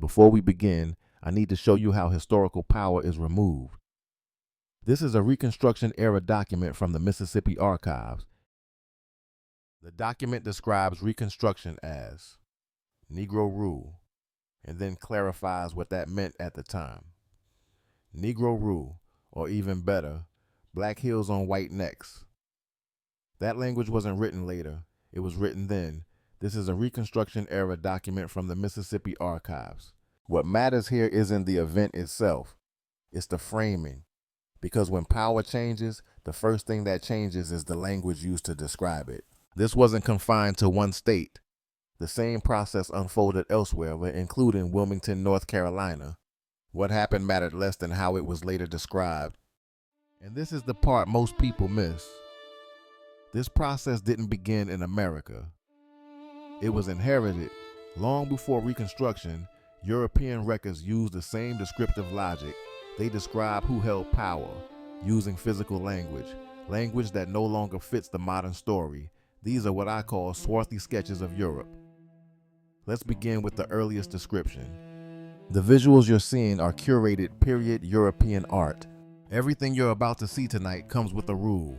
Before we begin, I need to show you how historical power is removed. This is a Reconstruction era document from the Mississippi Archives. The document describes Reconstruction as Negro rule, and then clarifies what that meant at the time. Negro rule, or even better, black heels on white necks. That language wasn't written later, it was written then. This is a Reconstruction era document from the Mississippi Archives. What matters here isn't the event itself, it's the framing. Because when power changes, the first thing that changes is the language used to describe it. This wasn't confined to one state. The same process unfolded elsewhere, including Wilmington, North Carolina. What happened mattered less than how it was later described. And this is the part most people miss. This process didn't begin in America. It was inherited. Long before Reconstruction, European records used the same descriptive logic. They describe who held power, using physical language that no longer fits the modern story. These are what I call swarthy sketches of Europe. Let's begin with the earliest description. The visuals you're seeing are curated period European art. Everything you're about to see tonight comes with a rule.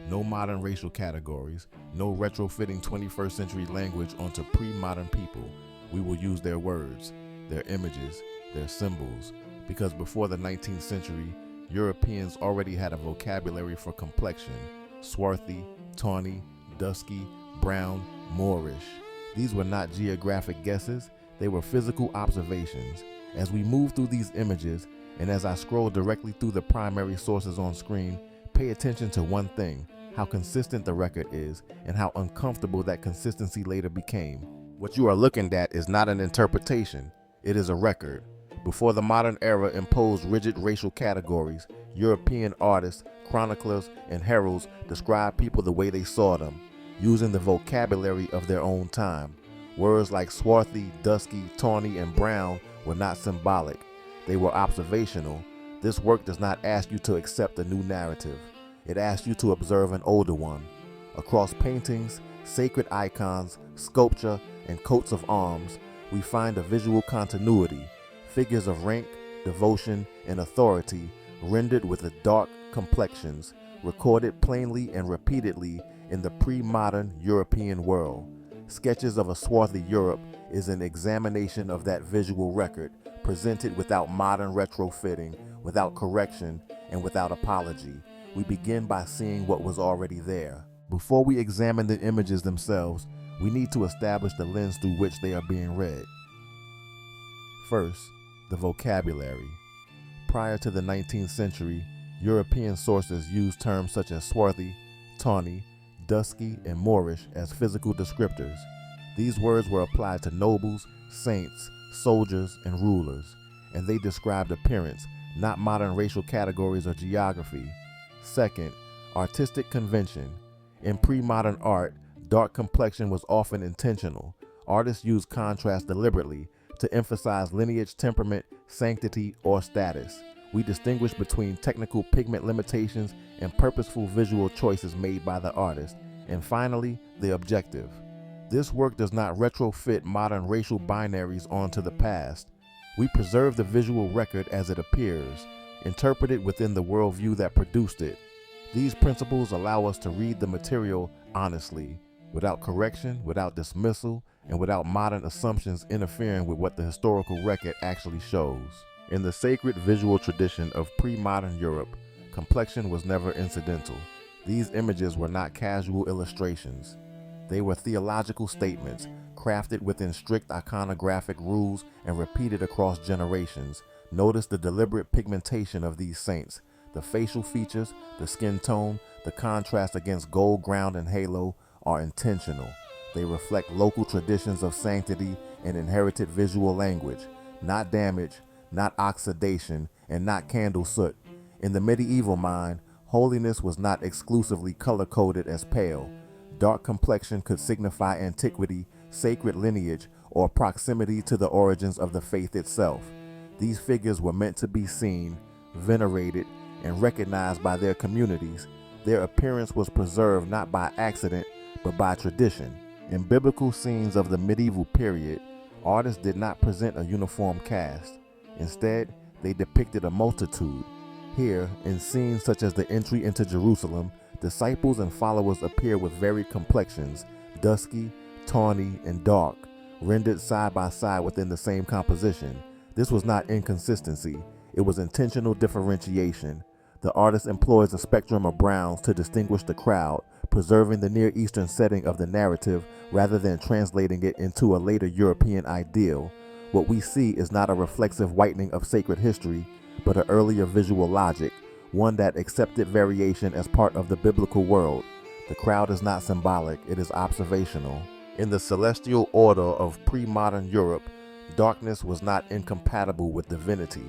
No modern racial categories, no retrofitting 21st century language onto pre-modern people. We will use their words, their images, their symbols, because before the 19th century, Europeans already had a vocabulary for complexion: swarthy, tawny, dusky, brown, Moorish. These were not geographic guesses, they were physical observations. As we move through these images, and as I scroll directly through the primary sources on screen, pay attention to one thing: how consistent the record is, and how uncomfortable that consistency later became. What you are looking at is not an interpretation, it is a record. Before the modern era imposed rigid racial categories, European artists, chroniclers, and heralds described people the way they saw them, using the vocabulary of their own time. Words like swarthy, dusky, tawny, and brown were not symbolic. They were observational. This work does not ask you to accept a new narrative. It asks you to observe an older one. Across paintings, sacred icons, sculpture, and coats of arms, we find a visual continuity. Figures of rank, devotion, and authority rendered with the dark complexions, recorded plainly and repeatedly in the pre-modern European world. Sketches of a Swarthy Europe is an examination of that visual record, presented without modern retrofitting, without correction, and without apology. We begin by seeing what was already there. Before we examine the images themselves, we need to establish the lens through which they are being read. First, the vocabulary. Prior to the 19th century, European sources used terms such as swarthy, tawny, dusky, and Moorish as physical descriptors. These words were applied to nobles, saints, soldiers, and rulers, and they described appearance, not modern racial categories or geography. Second, artistic convention. In pre-modern art, dark complexion was often intentional. Artists used contrast deliberately to emphasize lineage, temperament, sanctity, or status. We distinguish between technical pigment limitations and purposeful visual choices made by the artist. And finally, the objective. This work does not retrofit modern racial binaries onto the past. We preserve the visual record as it appears, interpreted within the worldview that produced it. These principles allow us to read the material honestly, without correction, without dismissal, and without modern assumptions interfering with what the historical record actually shows. In the sacred visual tradition of pre-modern Europe, complexion was never incidental. These images were not casual illustrations. They were theological statements, crafted within strict iconographic rules and repeated across generations. Notice the deliberate pigmentation of these saints. The facial features, the skin tone, the contrast against gold ground and halo are intentional. They reflect local traditions of sanctity and inherited visual language, not damage, not oxidation, and not candle soot. In the medieval mind, holiness was not exclusively color-coded as pale. Dark complexion could signify antiquity, sacred lineage, or proximity to the origins of the faith itself. These figures were meant to be seen, venerated, and recognized by their communities. Their appearance was preserved not by accident, but by tradition. In biblical scenes of the medieval period, Artists did not present a uniform cast. Instead, they depicted a multitude. Here, in scenes such as the entry into Jerusalem, disciples and followers appear with varied complexions, dusky, tawny, and dark, rendered side by side within the same composition. This was not inconsistency, it was intentional differentiation. The artist employs a spectrum of browns to distinguish the crowd, preserving the Near Eastern setting of the narrative rather than translating it into a later European ideal. What we see is not a reflexive whitening of sacred history, but an earlier visual logic, one that accepted variation as part of the biblical world. The crowd is not symbolic, it is observational. In the celestial order of pre-modern Europe, darkness was not incompatible with divinity.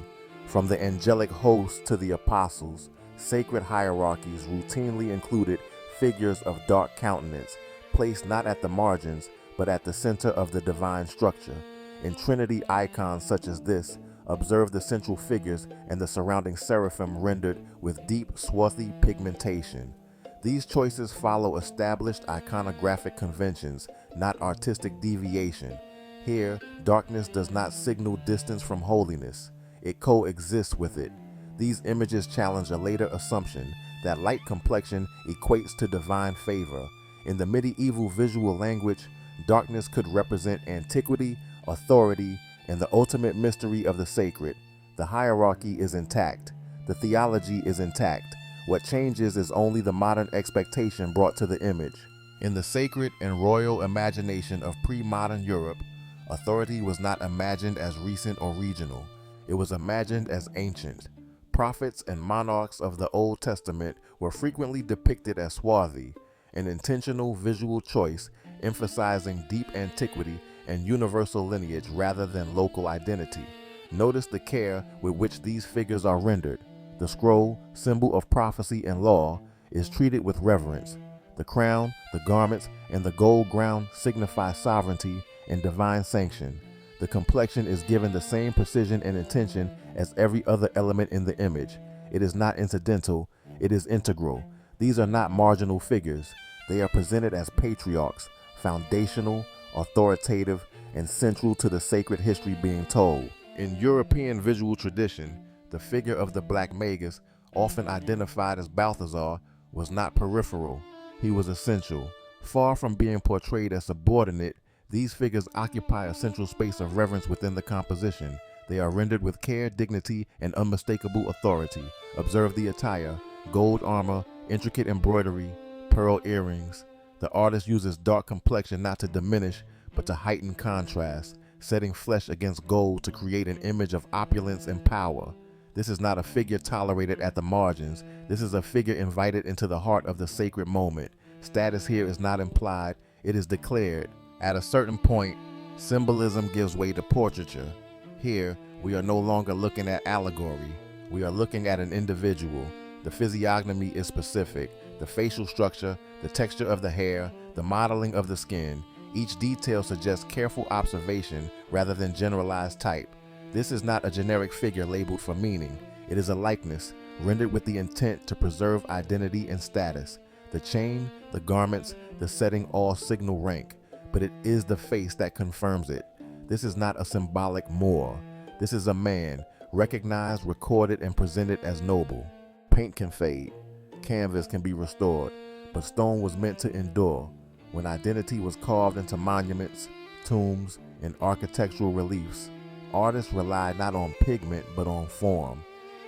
From the angelic hosts to the apostles, sacred hierarchies routinely included figures of dark countenance, placed not at the margins, but at the center of the divine structure. In Trinity icons such as this, observe the central figures and the surrounding seraphim rendered with deep swarthy pigmentation. These choices follow established iconographic conventions, not artistic deviation. Here, darkness does not signal distance from holiness. It coexists with it. These images challenge a later assumption that light complexion equates to divine favor. In the medieval visual language, darkness could represent antiquity, authority, and the ultimate mystery of the sacred. The hierarchy is intact. The theology is intact. What changes is only the modern expectation brought to the image. In the sacred and royal imagination of pre-modern Europe, authority was not imagined as recent or regional. It was imagined as ancient. Prophets and monarchs of the Old Testament were frequently depicted as swarthy, an intentional visual choice emphasizing deep antiquity and universal lineage rather than local identity. Notice the care with which these figures are rendered. The scroll, symbol of prophecy and law, is treated with reverence. The crown, the garments, and the gold ground signify sovereignty and divine sanction. The complexion is given the same precision and intention as every other element in the image. It is not incidental, it is integral. These are not marginal figures. They are presented as patriarchs, foundational, authoritative, and central to the sacred history being told. In European visual tradition, the figure of the Black Magus, often identified as Balthazar, was not peripheral. He was essential. Far from being portrayed as subordinate, these figures occupy a central space of reverence within the composition. They are rendered with care, dignity, and unmistakable authority. Observe the attire: gold armor, intricate embroidery, pearl earrings. The artist uses dark complexion not to diminish, but to heighten contrast, setting flesh against gold to create an image of opulence and power. This is not a figure tolerated at the margins. This is a figure invited into the heart of the sacred moment. Status here is not implied, it is declared. At a certain point, symbolism gives way to portraiture. Here, we are no longer looking at allegory. We are looking at an individual. The physiognomy is specific. The facial structure, the texture of the hair, the modeling of the skin. Each detail suggests careful observation rather than generalized type. This is not a generic figure labeled for meaning. It is a likeness, rendered with the intent to preserve identity and status. The chain, the garments, the setting all signal rank, but it is the face that confirms it. This is not a symbolic Moor. This is a man, recognized, recorded, and presented as noble. Paint can fade. Canvas can be restored, but stone was meant to endure. When identity was carved into monuments, tombs, and architectural reliefs, artists relied not on pigment but on form,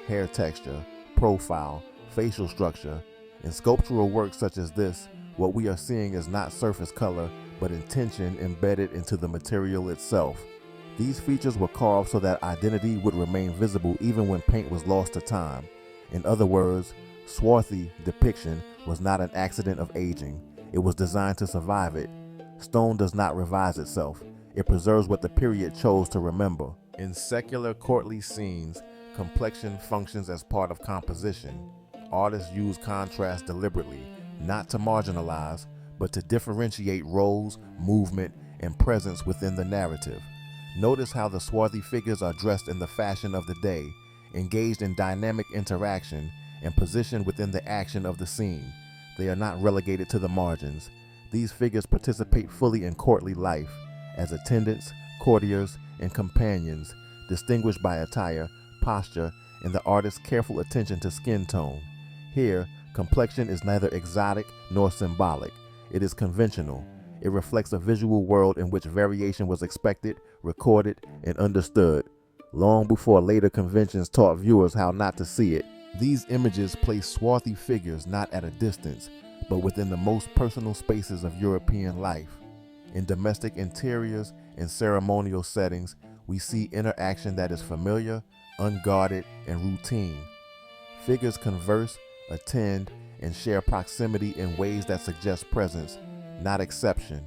hair texture, profile, facial structure. In sculptural works such as this, what we are seeing is not surface color, but intention embedded into the material itself. These features were carved so that identity would remain visible even when paint was lost to time. In other words, swarthy depiction was not an accident of aging. It was designed to survive it. Stone does not revise itself. It preserves what the period chose to remember. In secular courtly scenes, complexion functions as part of composition. Artists use contrast deliberately, not to marginalize, but to differentiate roles, movement, and presence within the narrative. Notice how the swarthy figures are dressed in the fashion of the day, engaged in dynamic interaction, and positioned within the action of the scene. They are not relegated to the margins. These figures participate fully in courtly life, as attendants, courtiers, and companions, distinguished by attire, posture, and the artist's careful attention to skin tone. Here, complexion is neither exotic nor symbolic. It is conventional. It reflects a visual world in which variation was expected, recorded, and understood, long before later conventions taught viewers how not to see it. These images place swarthy figures not at a distance, but within the most personal spaces of European life. In domestic interiors and ceremonial settings, we see interaction that is familiar, unguarded, and routine. Figures converse, attend, and share proximity in ways that suggest presence, not exception.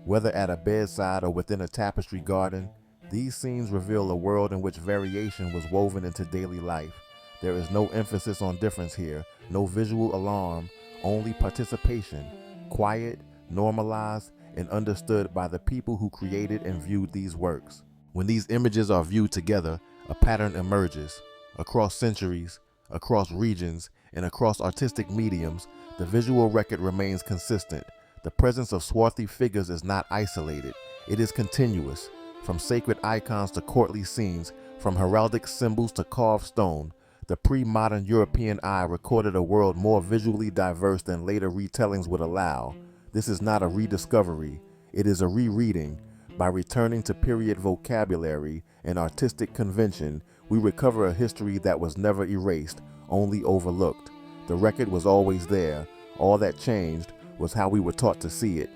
Whether at a bedside or within a tapestry garden, these scenes reveal a world in which variation was woven into daily life. There is no emphasis on difference here, no visual alarm, only participation, quiet, normalized, and understood by the people who created and viewed these works. When these images are viewed together, a pattern emerges. Across centuries, across regions, and across artistic mediums, the visual record remains consistent. The presence of swarthy figures is not isolated. It is continuous. From sacred icons to courtly scenes, from heraldic symbols to carved stone, the pre-modern European eye recorded a world more visually diverse than later retellings would allow. This is not a rediscovery. It is a rereading. By returning to period vocabulary and artistic convention, we recover a history that was never erased, only overlooked. The record was always there. All that changed was how we were taught to see it.